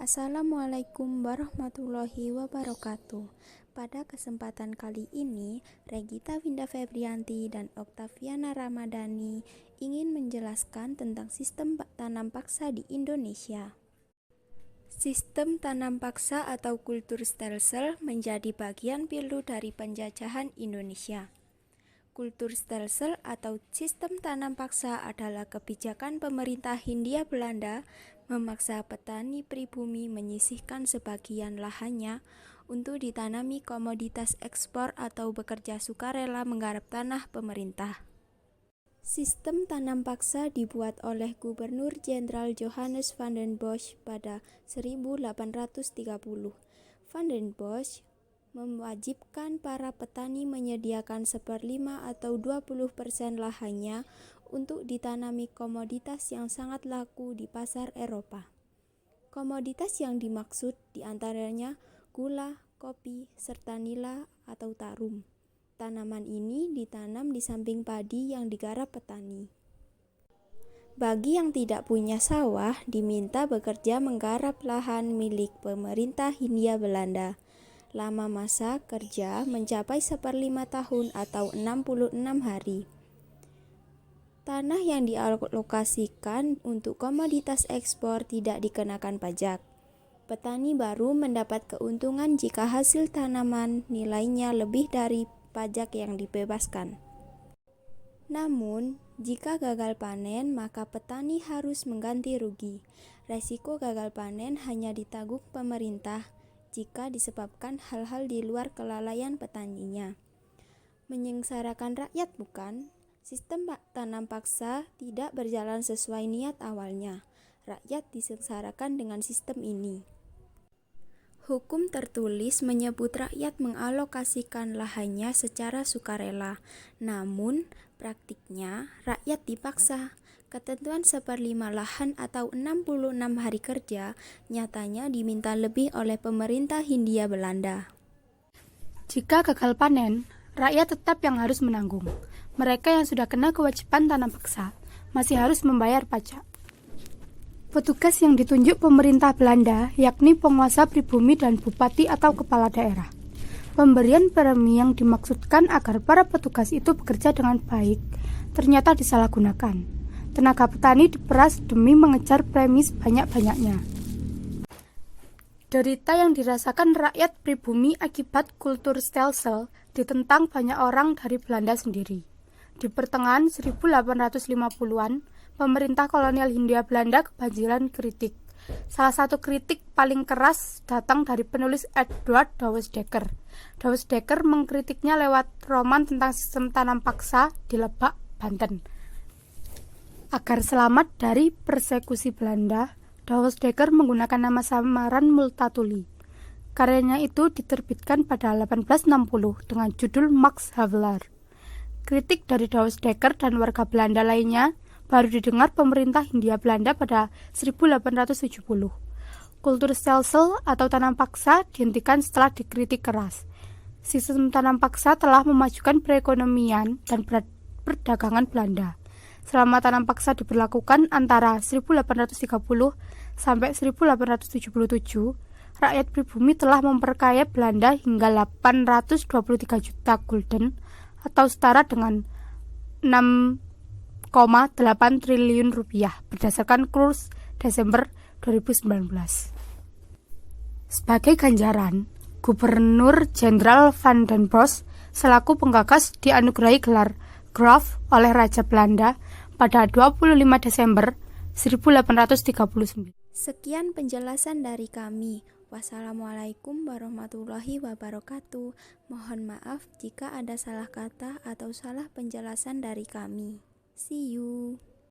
Assalamualaikum warahmatullahi wabarakatuh. Pada kesempatan kali ini, Regita Winda Febrianti dan Oktaviana Ramadhani ingin menjelaskan tentang sistem tanam paksa di Indonesia. Sistem tanam paksa atau kultur stelsel menjadi bagian pilu dari penjajahan Indonesia. Kultur stelsel atau sistem tanam paksa adalah kebijakan pemerintah Hindia Belanda memaksa petani pribumi menyisihkan sebagian lahannya untuk ditanami komoditas ekspor atau bekerja sukarela menggarap tanah pemerintah. Sistem tanam paksa dibuat oleh Gubernur Jenderal Johannes van den Bosch pada 1830. Van den Bosch mewajibkan para petani menyediakan 1/5 atau 20% lahannya untuk ditanami komoditas yang sangat laku di pasar Eropa. Komoditas yang dimaksud diantaranya gula, kopi, serta nila atau tarum. Tanaman ini ditanam di samping padi yang digarap petani. Bagi yang tidak punya sawah, diminta bekerja menggarap lahan milik pemerintah Hindia Belanda. Lama masa kerja mencapai 1/5 tahun atau 66 hari. Tanah yang dialokasikan untuk komoditas ekspor tidak dikenakan pajak. Petani baru mendapat keuntungan jika hasil tanaman nilainya lebih dari pajak yang dibebaskan. Namun, jika gagal panen, maka petani harus mengganti rugi. Resiko gagal panen hanya ditanggung pemerintah jika disebabkan hal-hal di luar kelalaian petaninya. Menyengsarakan rakyat bukan? Sistem tanam paksa tidak berjalan sesuai niat awalnya. Rakyat disengsarakan dengan sistem ini. Hukum tertulis menyebut rakyat mengalokasikan lahannya secara sukarela. Namun, praktiknya rakyat dipaksa. Ketentuan 1/5 lahan atau 66 hari kerja nyatanya diminta lebih oleh pemerintah Hindia Belanda. Jika gagal panen, rakyat tetap yang harus menanggung. Mereka yang sudah kena kewajiban tanam paksa masih harus membayar pajak. Petugas yang ditunjuk pemerintah Belanda yakni penguasa pribumi dan bupati atau kepala daerah. Pemberian premi yang dimaksudkan agar para petugas itu bekerja dengan baik ternyata disalahgunakan. Tenaga petani diperas demi mengejar premi sebanyak-banyaknya. Derita yang dirasakan rakyat pribumi akibat kultur stelsel ditentang banyak orang dari Belanda sendiri. Di pertengahan 1850-an, pemerintah kolonial Hindia Belanda kebanjiran kritik. Salah satu kritik paling keras datang dari penulis Edward Douwes Dekker. Douwes Dekker mengkritiknya lewat roman tentang sistem tanam paksa di Lebak, Banten. Agar selamat dari persekusi Belanda, Douwes Dekker menggunakan nama samaran Multatuli. Karyanya itu diterbitkan pada 1860 dengan judul Max Havelaar. Kritik dari Douwes Dekker dan warga Belanda lainnya baru didengar pemerintah Hindia Belanda pada 1870. Kultur stelsel atau tanam paksa dihentikan setelah dikritik keras. Sistem tanam paksa telah memajukan perekonomian dan perdagangan Belanda. Selama tanam paksa diberlakukan antara 1830 sampai 1877, rakyat pribumi telah memperkaya Belanda hingga 823 juta gulden atau setara dengan 6,8 triliun rupiah berdasarkan kurs Desember 2019. Sebagai ganjaran, Gubernur Jenderal Van den Bosch selaku penggagas dianugerahi gelar Graaf oleh Raja Belanda pada 25 Desember 1839. Sekian penjelasan dari kami. Wassalamualaikum warahmatullahi wabarakatuh. Mohon maaf jika ada salah kata atau salah penjelasan dari kami. See you.